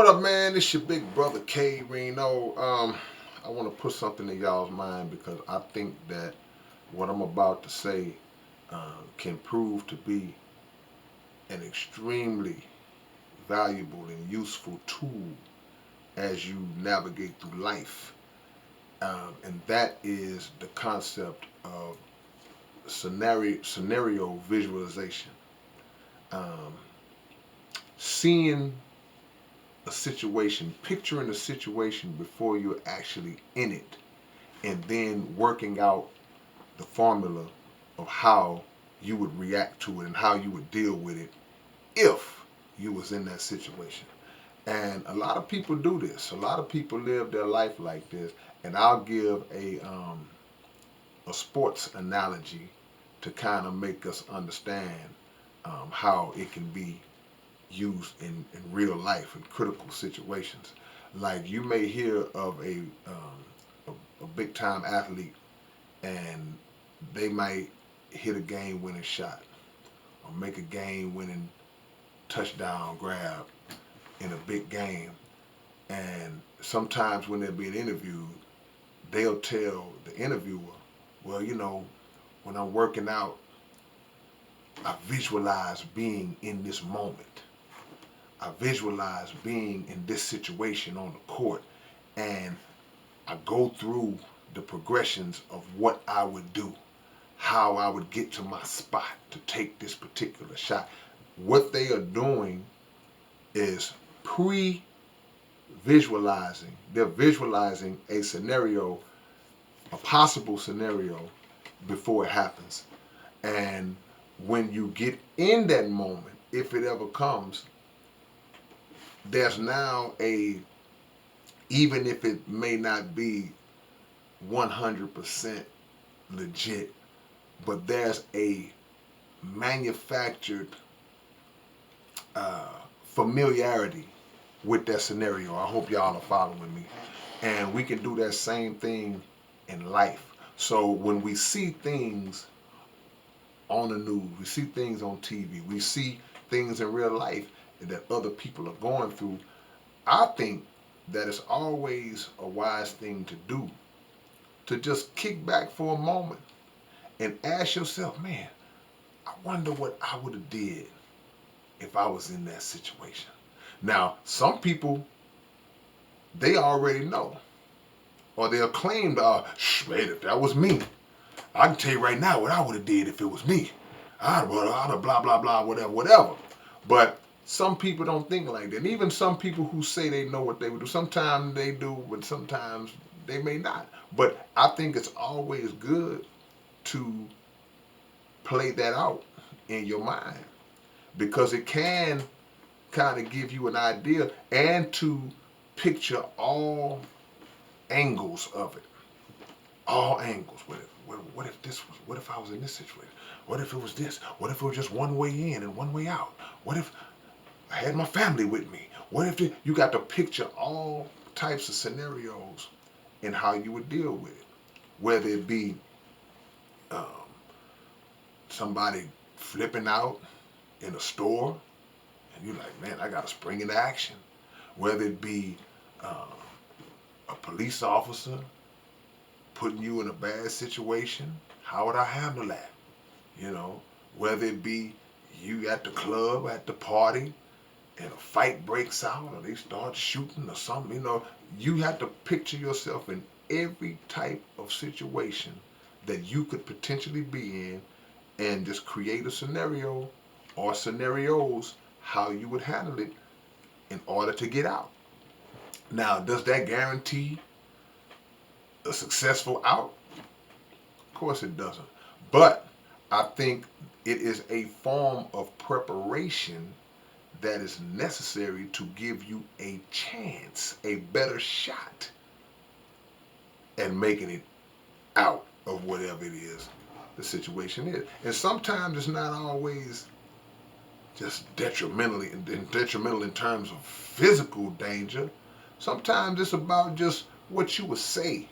What up, man? It's your big brother K-Rino. I want to put something in y'all's mind because I think that what I'm about to say can prove to be an extremely valuable and useful tool as you navigate through life. And that is the concept of scenario visualization. Um, Seeing a situation, picturing a situation before you're actually in it, and then working out the formula of how you would react to it and how you would deal with it if you was in that situation. And a lot of people do this. A lot of people live their life like this. And I'll give a sports analogy to kind of make us understand how it can be used in real life in critical situations. Like you may hear of a big time athlete and they might hit a game winning shot or make a game winning touchdown grab in a big game. And sometimes when they're being interviewed, they'll tell the interviewer, well, when I'm working out, I visualize being in this moment. I visualize being in this situation on the court, and I go through the progressions of what I would do, how I would get to my spot to take this particular shot. What they are doing is pre-visualizing. They're visualizing a scenario, a possible scenario before it happens. And when you get in that moment, if it ever comes, there's now even if it may not be 100% legit, but there's a manufactured uh, familiarity with that scenario. I hope y'all are following me. And we can do that same thing in life. So when we see things on the news, we see things on TV, we see things in real life that other people are going through, I think that it's always a wise thing to do to just kick back for a moment and ask yourself, man, I wonder what I would have did if I was in that situation. Now, some people, they already know, or they'll claim, man, if that was me, I can tell you right now what I would have did if it was me. I'd have blah, blah, blah, whatever, whatever. But some people don't think like that. And even some people who say they know what they would do, sometimes they do, but sometimes they may not. But I think it's always good to play that out in your mind because it can kind of give you an idea and to picture all angles of it. All angles. What if this was? What if I was in this situation? What if it was this? What if it was just one way in and one way out? What if I had my family with me? What if you got to picture all types of scenarios and how you would deal with it? Whether it be um, somebody flipping out in a store and you're like, man, I got to spring into action. Whether it be uh, a police officer putting you in a bad situation, how would I handle that? You know, whether it be you at the club, at the party, and a fight breaks out or they start shooting or something, you have to picture yourself in every type of situation that you could potentially be in and just create a scenario or scenarios how you would handle it in order to get out. Now, does that guarantee a successful out? Of course it doesn't. But I think it is a form of preparation that is necessary to give you a chance, a better shot at making it out of whatever it is the situation is. And sometimes it's not always just detrimental in terms of physical danger. Sometimes it's about just what you would say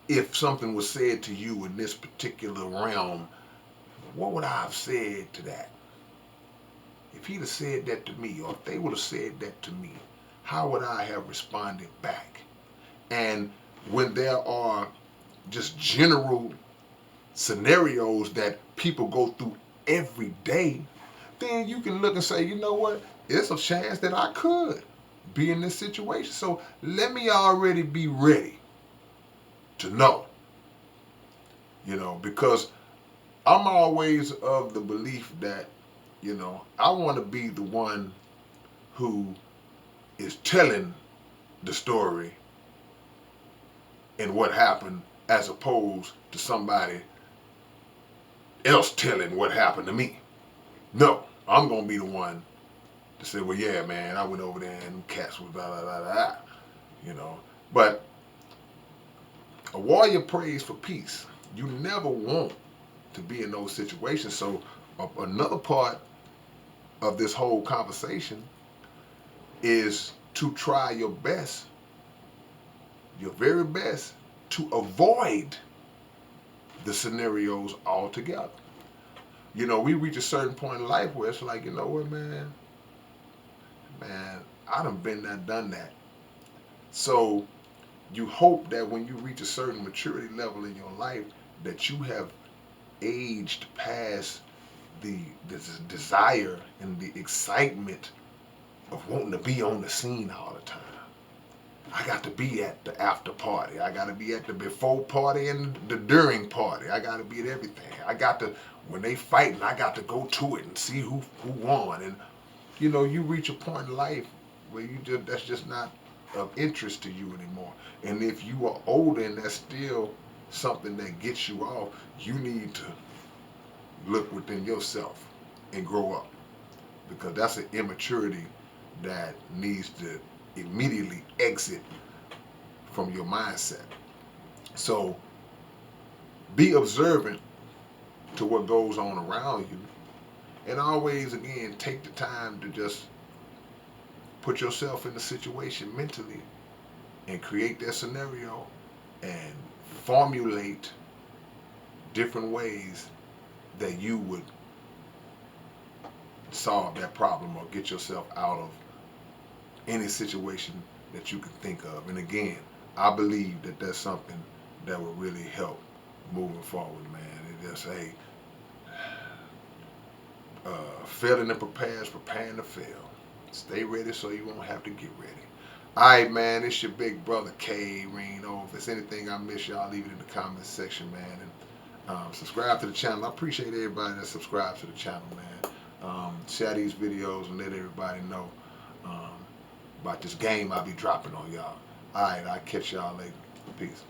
if something was said to you in this particular realm. What would I have said to that? if he'd have said that to me, or if they would have said that to me, how would I have responded back? And when there are just general scenarios that people go through every day, then you can look and say, you know what? It's a chance that I could be in this situation. So let me already be ready to know, because I'm always of the belief that, I want to be the one who is telling the story and what happened as opposed to somebody else telling what happened to me. No, I'm going to be the one to say, well, yeah, man, I went over there and cats was blah, blah, blah, blah, But a warrior prays for peace. You never want to be in those situations. So another part of this whole conversation is to try your best, your very best, to avoid the scenarios altogether. We reach a certain point in life where it's like, you know what, man, I done been there, done that. So you hope that when you reach a certain maturity level in your life, that you have aged past the desire and the excitement of wanting to be on the scene all the time. I got to be at the after party. I got to be at the before party and the during party. I got to be at everything. I got to, when they fighting, I got to go to it and see who won. And you reach a point in life where that's just not of interest to you anymore. And if you are older and that's still something that gets you off, you need to look within yourself and grow up, because that's an immaturity that needs to immediately exit from your mindset. So be observant to what goes on around you, and always, again, take the time to just put yourself in the situation mentally and create that scenario and formulate different ways that you would solve that problem or get yourself out of any situation that you can think of. And again, I believe that that's something that will really help moving forward, man. It just, hey, failing and preparing to fail. Stay ready so you won't have to get ready. All right, man, it's your big brother K-Rino. If there's anything I miss, y'all leave it in the comments section, man. And subscribe to the channel. I appreciate everybody that subscribes to the channel, man. Share these videos and let everybody know about this game I'll be dropping on y'all. All right, I'll catch y'all later. Peace.